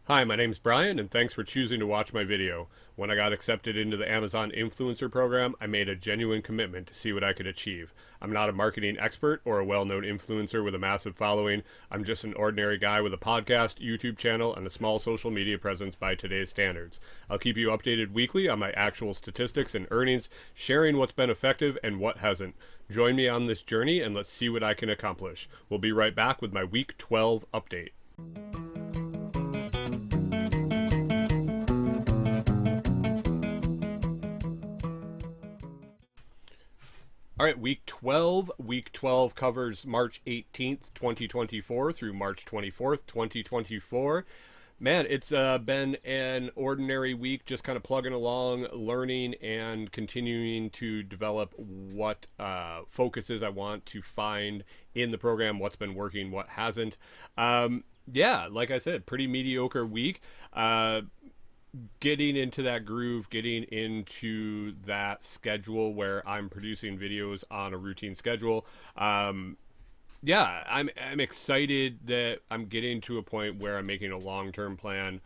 Hi, my name's Brian, and thanks for choosing to watch my video. When I got accepted into the Amazon Influencer Program, I made a genuine commitment to see what I could achieve. I'm not a marketing expert or a well known influencer with a massive following. I'm just an ordinary guy with a podcast, YouTube channel, and a small social media presence by today's standards. I'll keep you updated weekly on my actual statistics and earnings, sharing what's been effective and what hasn't. Join me on this journey and let's see what I can accomplish. We'll be right back with my Week 12 update. All right, week 12. Week 12 covers March 18th, 2024 through March 24th, 2024. Man, it's been an ordinary week, just kind of plugging along, learning, and continuing to develop what focuses I want to find in the program, what's been working, what hasn't. Yeah, like I said, pretty mediocre week. Getting into that groove, getting into that schedule where I'm producing videos on a routine schedule. Yeah, I'm excited that I'm getting to a point where I'm making a long term plan,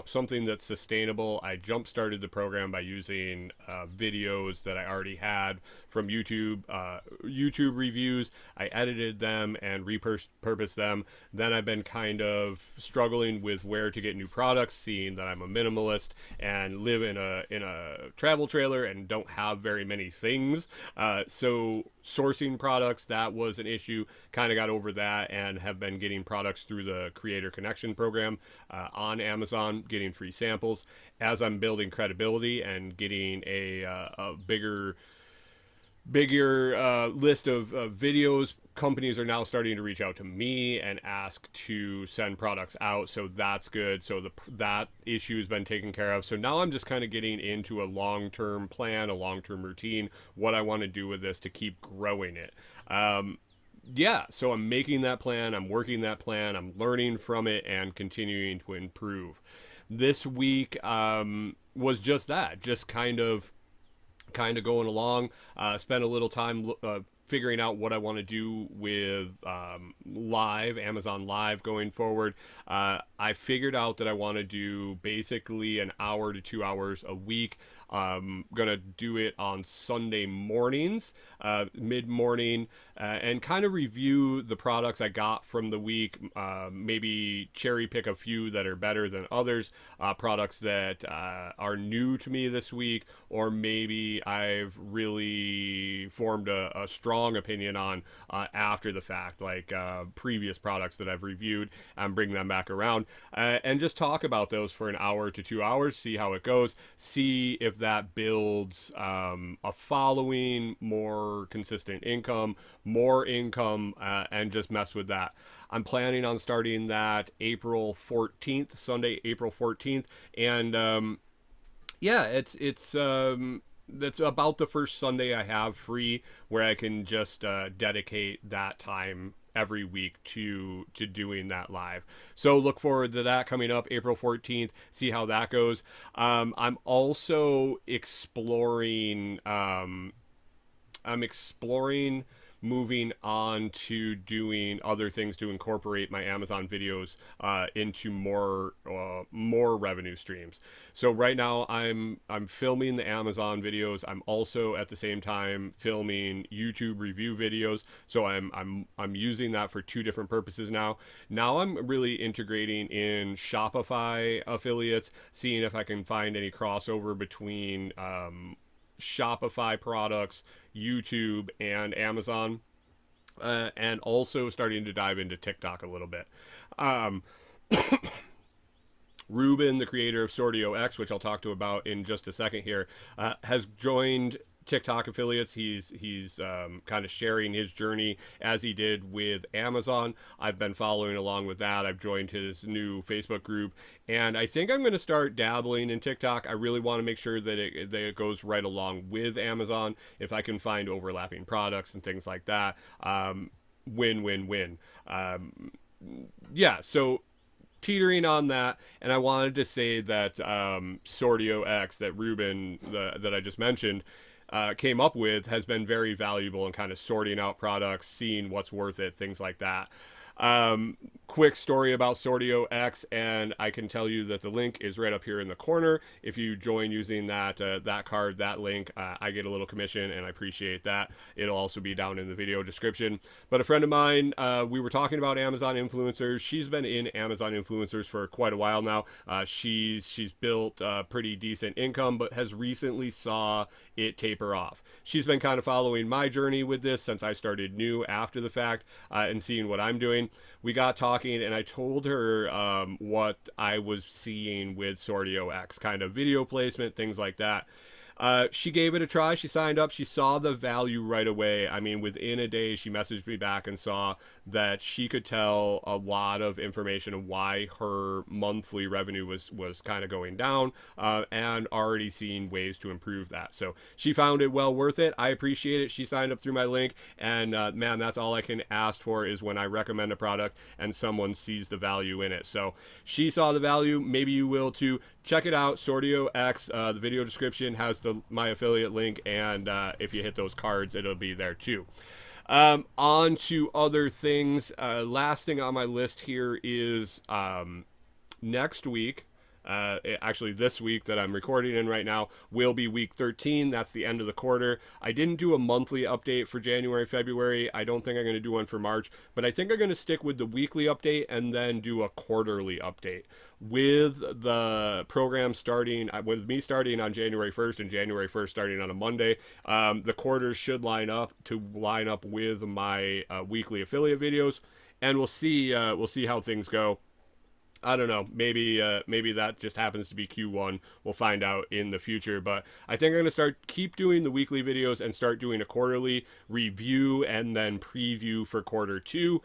something that's sustainable. I jump started the program by using videos that I already had from YouTube reviews. I edited them and repurposed them. Then I've been kind of struggling with where to get new products, seeing that I'm a minimalist and live in a travel trailer and don't have very many things. So sourcing products, that was an issue. Kind of got over that and have been getting products through the Creator Connection program on Amazon, getting free samples. As I'm building credibility and getting a bigger list of videos, companies are now starting to reach out to me and ask to send products out, so that's good. So that issue has been taken care of. So now I'm just kind of getting into a long-term plan, a long-term routine, what I want to do with this to keep growing it. Yeah, so I'm making that plan, I'm working that plan, I'm learning from it and continuing to improve. This week was just that, just kind of going along. Spent a little time figuring out what I want to do with live, Amazon Live going forward. I figured out that I want to do basically an hour to 2 hours a week. Gonna do it on Sunday mornings, mid morning, and kind of review the products I got from the week. Maybe cherry pick a few that are better than others, products that are new to me this week, or maybe I've really formed a strong opinion on after the fact, like previous products that I've reviewed, and bring them back around and just talk about those for an hour to 2 hours, see how it goes, see if that builds a following, more consistent income, more income, and just mess with that. I'm planning on starting that April 14th, Sunday, April 14th, and yeah, it's that's about the first Sunday I have free where I can just dedicate that time every week to doing that live. So look forward to that coming up April 14th. See how that goes. I'm also exploring. I'm exploring moving on to doing other things to incorporate my Amazon videos into more revenue streams. So right now I'm filming the Amazon videos. I'm also at the same time filming YouTube review videos. So I'm using that for two different purposes now. Now I'm really integrating in Shopify affiliates, seeing if I can find any crossover between Shopify products, YouTube, and Amazon, and also starting to dive into TikTok a little bit. Um, Ruben, the creator of Sordio X, which I'll talk to about in just a second here, has joined TikTok affiliates. He's kind of sharing his journey as he did with Amazon. I've been following along with that. I've joined his new Facebook group, and I think I'm going to start dabbling in TikTok. I really want to make sure that it goes right along with Amazon. If I can find overlapping products and things like that, win win win. Yeah, so teetering on that, and I wanted to say that Sordio X, that Ruben that I just mentioned, came up with, has been very valuable in kind of sorting out products, seeing what's worth it, things like that. Quick story about Sortio X, and I can tell you that the link is right up here in the corner. If you join using that card, that link, I get a little commission, and I appreciate that. It'll also be down in the video description. But a friend of mine, we were talking about Amazon influencers. She's been in Amazon influencers for quite a while now. She's built pretty decent income, but has recently saw it taper off. She's been kind of following my journey with this since I started new after the fact, and seeing what I'm doing. We got talking, and I told her what I was seeing with Sortio X, kind of video placement, things like that. She gave it a try. She signed up. She saw the value right away. I mean, within a day, she messaged me back and saw that she could tell a lot of information of why her monthly revenue was kind of going down, and already seeing ways to improve that. So she found it well worth it. I appreciate it. She signed up through my link, and man, that's all I can ask for is when I recommend a product and someone sees the value in it. So she saw the value. Maybe you will too. Check it out, Sortio X. The video description has my affiliate link, and if you hit those cards, it'll be there too. On to other things. Last thing on my list here is next week. Actually, this week that I'm recording in right now will be week 13. That's the end of the quarter. I didn't do a monthly update for January, February. I don't think I'm going to do one for March, but I think I'm going to stick with the weekly update and then do a quarterly update. With the program starting, with me starting on January 1st and January 1st starting on a Monday, the quarters should line up with my weekly affiliate videos, and we'll see how things go. I don't know. Maybe that just happens to be Q1. We'll find out in the future. But I think I'm going to keep doing the weekly videos and start doing a quarterly review and then preview for quarter 2,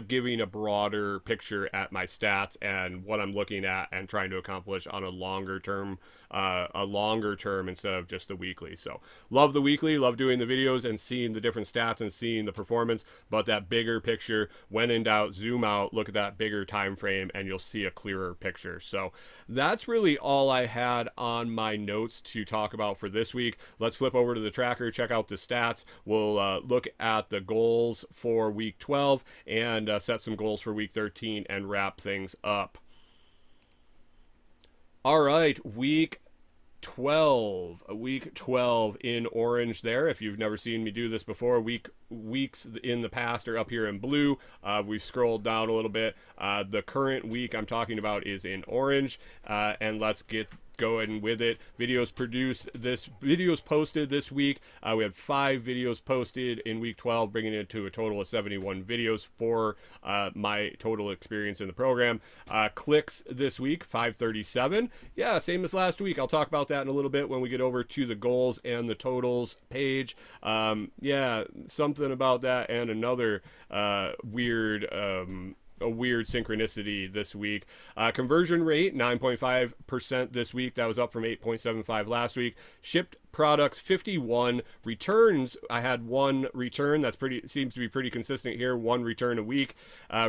giving a broader picture at my stats and what I'm looking at and trying to accomplish on a longer term instead of just the weekly. So love the weekly, love doing the videos and seeing the different stats and seeing the performance. But that bigger picture, when in doubt, zoom out, look at that bigger time frame, and you'll see a clearer picture. So that's really all I had on my notes to talk about for this week. Let's flip over to the tracker, check out the stats. We'll look at the goals for week 12 and set some goals for week 13 and wrap things up. All right, week 12 in orange there. If you've never seen me do this before, weeks in the past are up here in blue. We've scrolled down a little bit. The current week I'm talking about is in orange, and let's get going with it. Videos posted this week. We had 5 videos posted in week 12, bringing it to a total of 71 videos for my total experience in the program. Clicks this week, 537. Yeah, same as last week. I'll talk about that in a little bit when we get over to the goals and the totals page. Yeah, something about that and another weird synchronicity this week. Conversion rate 9.5% this week. That was up from 8.75 last week. Shipped products 51. Returns, I had 1 return. That's seems to be pretty consistent here. 1 return a week.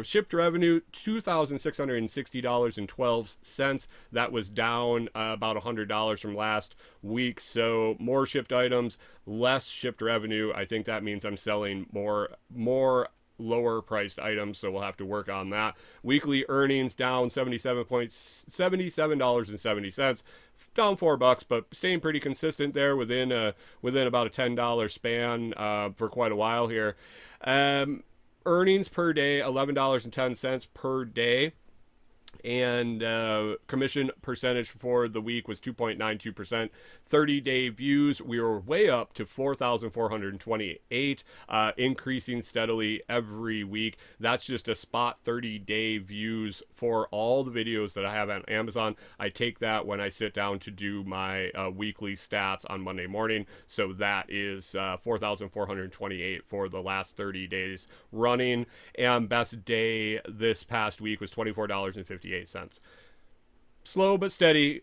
Shipped revenue $2,660.12. That was down about $100 from last week. So more shipped items, less shipped revenue. I think that means I'm selling more lower priced items, so we'll have to work on that. Weekly earnings down $77.70, down $4, but staying pretty consistent there within about a $10 span for quite a while here. Earnings per day, $11.10 per day. And commission percentage for the week was 2.92%. 30-day views, we were way up to 4,428, increasing steadily every week. That's just a spot 30-day views for all the videos that I have on Amazon. I take that when I sit down to do my weekly stats on Monday morning. So that is 4,428 for the last 30 days running. And best day this past week was $24.58. slow but steady,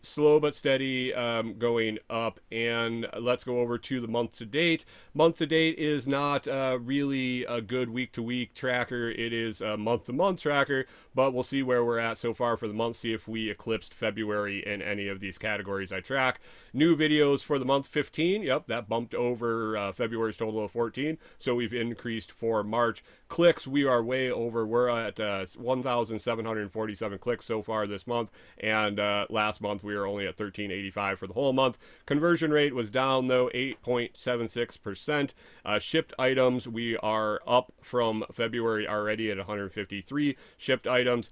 going up. And let's go over to the month to date. Month to date is not really a good week to week tracker. It is a month to month tracker, but we'll see where we're at so far for the month, see if we eclipsed February in any of these categories I track. New videos for the month 15. Yep, that bumped over February's total of 14. So we've increased for March. Clicks, we are way over. We're at 1,747 clicks so far this month. And last month we were only at 1385 for the whole month. Conversion rate was down though, 8.76%. Shipped items, we are up from February already at 153 shipped items.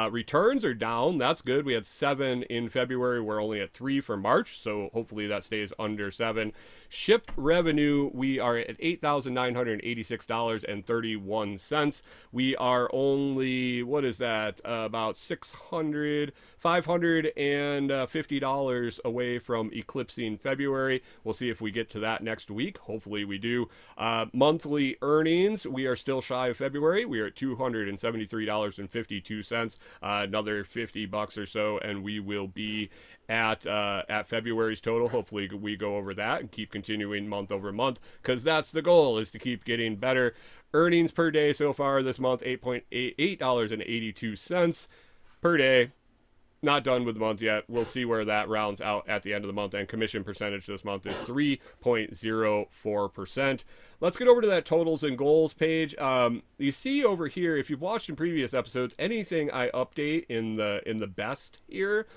Returns are down. That's good. We had 7 in February. We're only at 3 for March, so hopefully that stays under 7. Shipped revenue, we are at $8,986.31. We are only, what is that, about $550 away from eclipsing February. We'll see if we get to that next week. Hopefully we do. Monthly earnings, we are still shy of February. We are at $273.52, another $50 or so, and we will be at February's total. Hopefully we go over that and keep continuing month over month, because that's the goal, is to keep getting better. Earnings per day so far this month, $8.82 per day. Not done with the month yet. We'll see where that rounds out at the end of the month. And commission percentage this month is 3.04%. Let's get over to that totals and goals page. You see over here, if you've watched in previous episodes, anything I update in the best here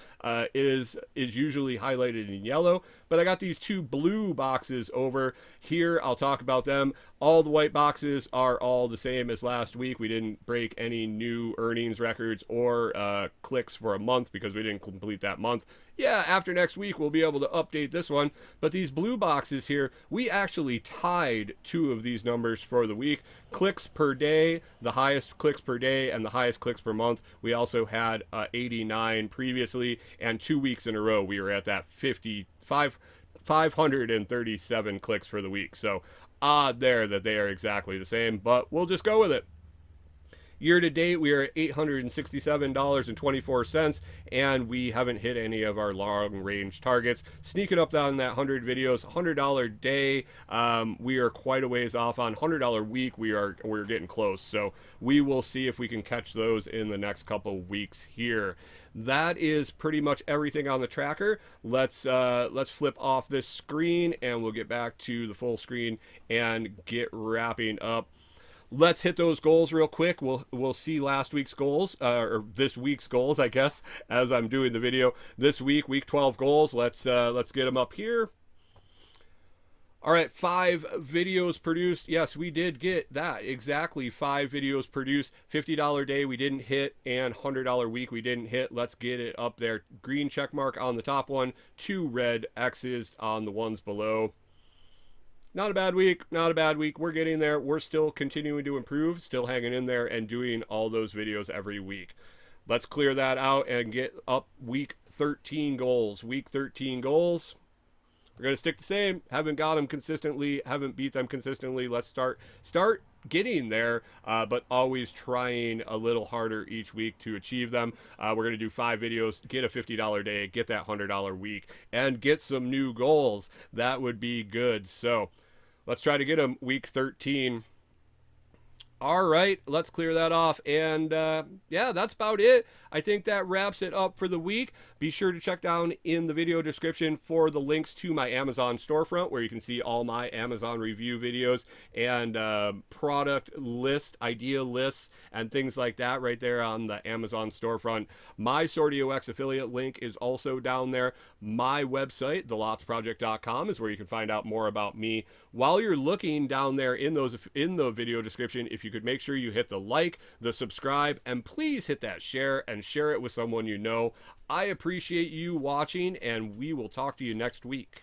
is usually highlighted in yellow. But I got these 2 blue boxes over here. I'll talk about them. All the white boxes are all the same as last week. We didn't break any new earnings records or clicks for a month because we didn't complete that month. Yeah, after next week, we'll be able to update this one. But these blue boxes here, we actually tied 2 of these numbers for the week. Clicks per day, the highest clicks per day and the highest clicks per month. We also had 89 previously, and 2 weeks in a row, we were at that 537 clicks for the week. So odd there that they are exactly the same, but we'll just go with it. Year to date, we are at $867.24, and we haven't hit any of our long range targets. Sneaking up on that 100 videos, $100 day. We are quite a ways off on $100 week. We're getting close, so we will see if we can catch those in the next couple weeks here. That is pretty much everything on the tracker. Let's flip off this screen, and we'll get back to the full screen and get wrapping up. Let's hit those goals real quick. We'll see last week's goals, or this week's goals, I guess, as I'm doing the video. This week, week 12 goals. Let's get them up here. All right, 5 videos produced. Yes, we did get that. Exactly 5 videos produced. $50 day we didn't hit, and $100 week we didn't hit. Let's get it up there. Green check mark on the top one, 2 red X's on the ones below. Not a bad week, not a bad week. We're getting there. We're still continuing to improve, still hanging in there and doing all those videos every week. Let's clear that out and get up week 13 goals. Week 13 goals. We're going to stick the same. Haven't got them consistently, haven't beat them consistently. Let's start getting there, but always trying a little harder each week to achieve them. We're going to do 5 videos, get a $50 day, get that $100 week, and get some new goals. That would be good. So let's try to get them week 13. All right, let's clear that off. And yeah, that's about it. I think that wraps it up for the week. Be sure to check down in the video description for the links to my Amazon storefront, where you can see all my Amazon review videos and product list, idea lists, and things like that right there on the Amazon storefront. My SortioX affiliate link is also down there. My website, thelotsproject.com, is where you can find out more about me. While you're looking down there in the video description, if you could make sure you hit the like, the subscribe, and please hit that share and share it with someone you know. I appreciate you watching, and we will talk to you next week.